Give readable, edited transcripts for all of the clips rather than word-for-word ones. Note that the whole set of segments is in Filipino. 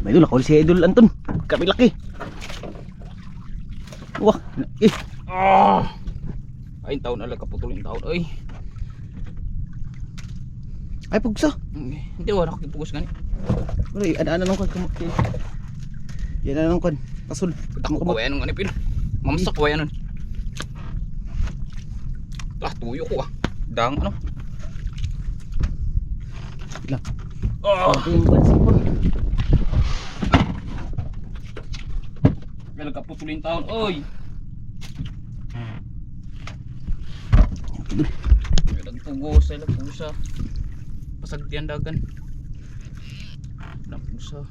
May idol, ako si Idol Anton. Kami laki. Wah, Ay, taon ala kaputulin taon. ay pugsa. Hindi wala ko ipugos gani. Wala, ada-ana nang kan. Yan na nang kan. Pasul. Ako kawayan ng ganipin. Mamsak kawayan nun. Tuyo ko Dang ano. Ilang. Ito yung pansin ko. Kailan kaputulin taon. Kailan pugos. Kailan pusa. Pasagtian dagan. Kailan pusa.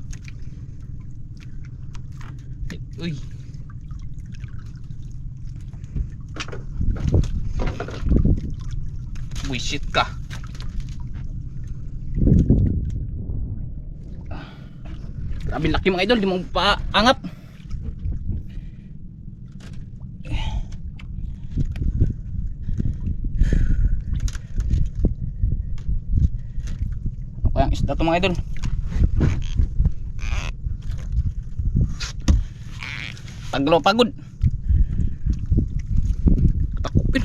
Buisit ka. Grabe laki mga idol, di mo paangat. Ako yung isda to mga idol. Taglo pagod. Takupin.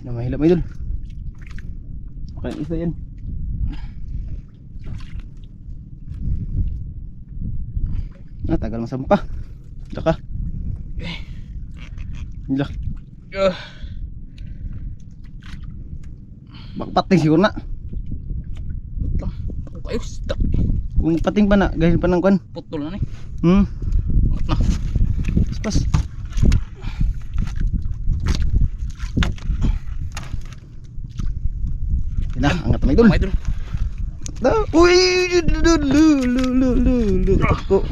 Namahilap Idol. Okay, isa yan. Tagal masampa. Daka. Hila. Bakpating siguro na. Ayos, isda. Kung pating pa na, gahil pa ng kwan. Putol na ni. Na. Pas. Nah, angat na Idol. Idol. Uy, lu. Ako.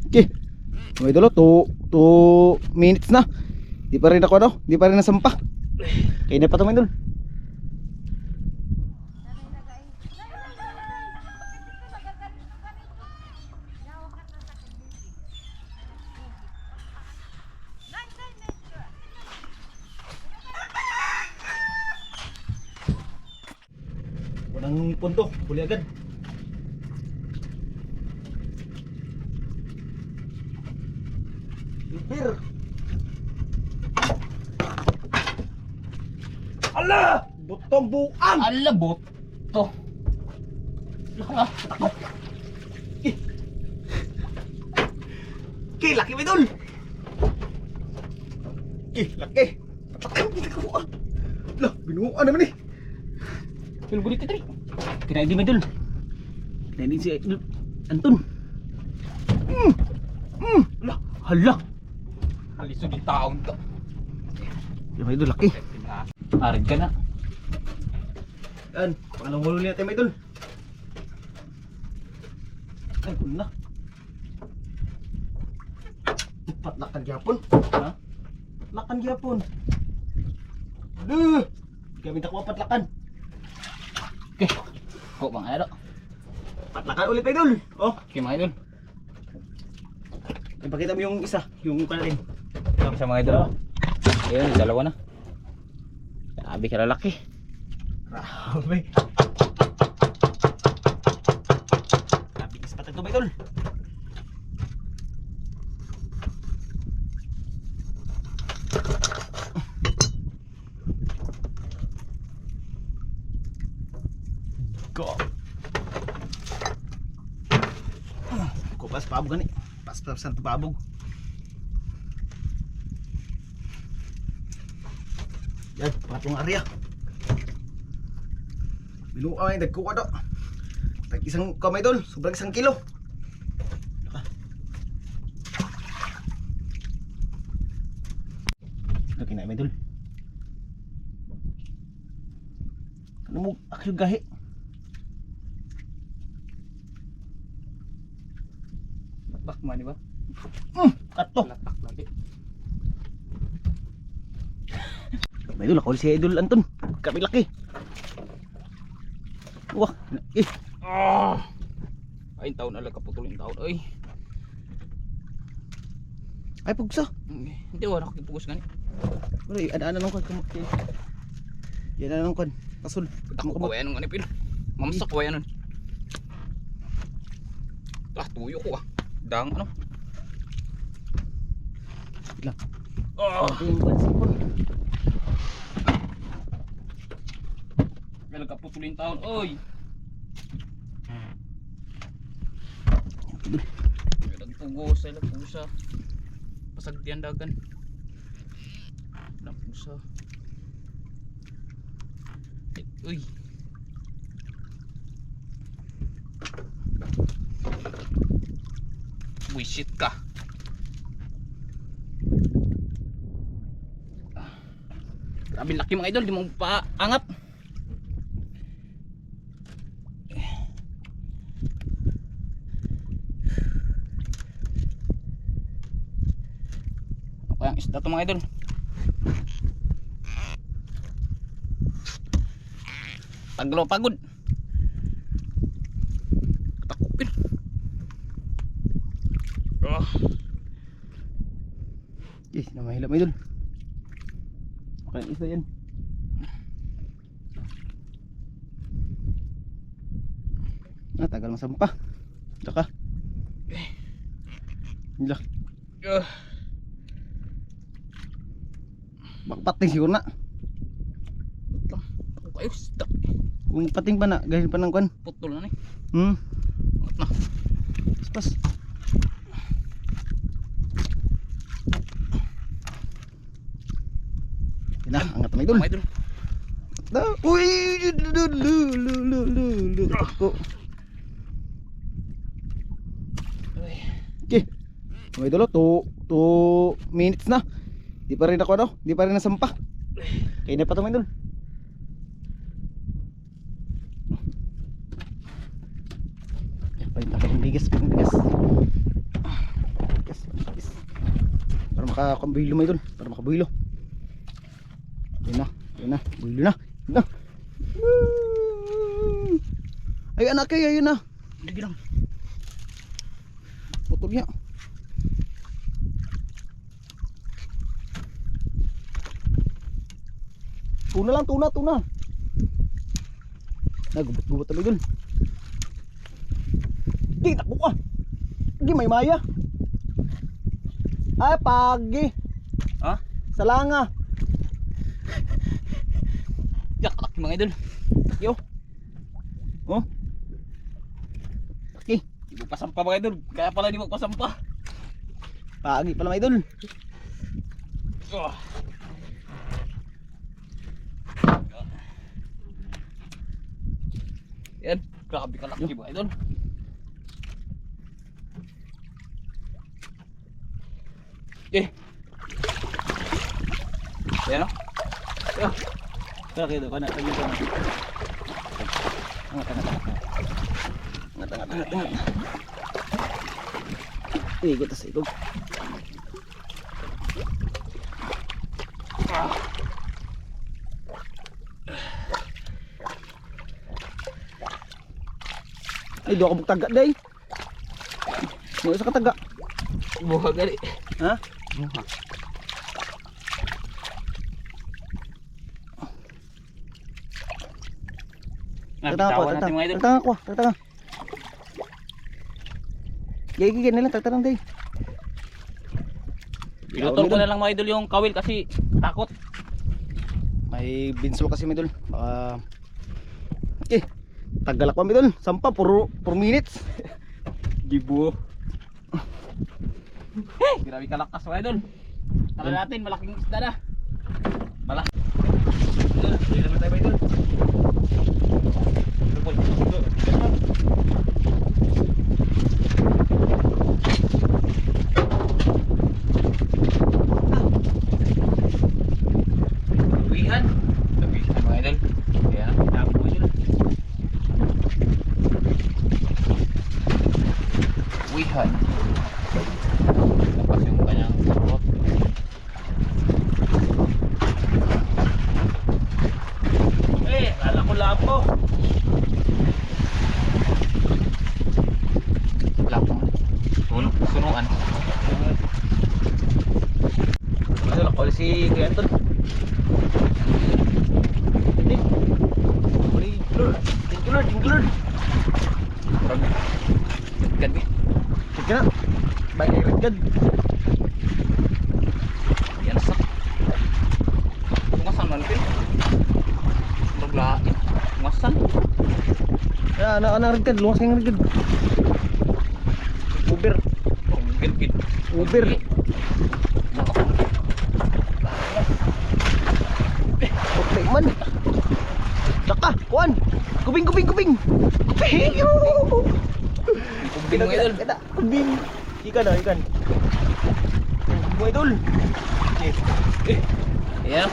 Okay. Mga Idol, 2 minutes na. Di pa rin ako di pa rin nasampa. Kaya na pa ito mga Idol. Walang punto, huli agad. Super. Ala! Butong buang! Ala boto. Laka. Laki ba Idol? Laki. Patakang ginagawa. Lah, binuan naman eh. Pero gulit ito rin. Kinain din Idol. Kinain din si Anton. Lah, hala. Haliso di taon to. Yung Idol, laki. Arid ka na. Yan, pangalawang huli natin Idol. Ay, kung na. Patlakan gyapon. Ha? Patlakan gyapon. Gamit ako ang patlakan. Okay. Kok bang idol. Patlakan ulit Idol. Oh, Okay mga idol. ipakita mo yung isa, yung kanatin. Ito sa mga idol. Ayun, dalawa na. Grabe ka lalaki. Grabe. Grabe ispat ito Idol. Go. Kupas pabog gani. Pas sa pabog. Yan, patong area. Binuang ay dagko do. Tag isang kamay Idol, sobrang 1 kilo. Laki na Idol. Ano mo aksyon gahi? Latak man di ba? Kato. Latak lagi. Idol, ako si Idol Anton. Kami laki. Wah, Ay, taon ala kaputulin taon. ay pugsa. Hindi wala ko ipugos gani. Wala, ada-ana nang kan. Yan na lang kon. Kasul. Ako kawayan ng anipin. Mamsak kawayan nun. Tuyo ko Dang ano. Ilang. Oh. Yung pansin kon. Kailan ka putulin taon. Oy. Nagpugo sa pusa. Pasagdian dagan. Pusa. Uy. Buisit ka. Grabe laki mga idol, di mo paangat. Apa yang isda to mga idol? Taglo pagod. Takupin. Ih, namahilap mga idol. Okay, isa yan. Tagal masampa. Tsaka. Hila. Bakpating siguro na. Ayos, Kung pating pa na, gahin pa ng kwan. putol na ni. Angat na. Pas. Yan na, angat na idol. Mga idol. Uy! Lu. Ako. Okay. Mga idol, 2 minutes na. Di pa rin ako ano? Di pa rin nasampa. Kaya na pa ito mga idol. Palit bigas. Para makakambuhilo mga idol. Para makabuhilo. Yun na. Buhilo na. Ay anak kayo, ayun na. Hindi lang. Putol niya. Tuna lang. Nagubot na idol. Di takbo ka. Di may maya. Ay pagi. Ha? Salanga. Yak mga idol. Yo. Oh. Okay. Di mo pasampa mga idol. Kaya pala di mo pasampa. Pagi pala mga idol. Yan. Grabe ka laki mga idol. Yan o. Kaya kayo doon. Angat. Ikot sa ikot. Ay, doon ka magtaga day. May isa ka taga. Buha gali. Ha? Buha. Nabitawan natin mga idol. Tagtanga. Gigi na lang, tagtanang day. Pinutol ko na lang mga idol yung kawil kasi takot. May binsol kasi mga idol. Okay. Tagalak pa mga idol. Sampa, 4 minutes. Gibo. Grabe ka lakas mga idol. Tara natin, malaking isda na. Malaki. Hindi naman tayo mga idol. Lawihan mga idol. Kaya pinako mo yun. Lawihan. Tapos yung kanyang sarot. Kala ko lapo. Lapo. Sunuan. Ano lang si Kuya Anton? Hindi. Kena. Baik red gad. Yan sa. Tungasan man pin. Maglain. Tungasan. Ya, anak red gad, luwas kang red gad. Uber, Oh, gid. Uber. Okay man. Daka, kuan. Kubing. Kubing. Yo. Kubing mo idol. Kita, kubing. Ikan. Mo idol. Ayan.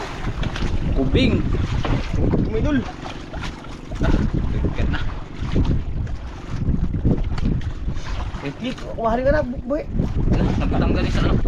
Kubing. Mo idol. Dekat na. Klik, kumahari ka na, boy. Nagtanggal sa ano.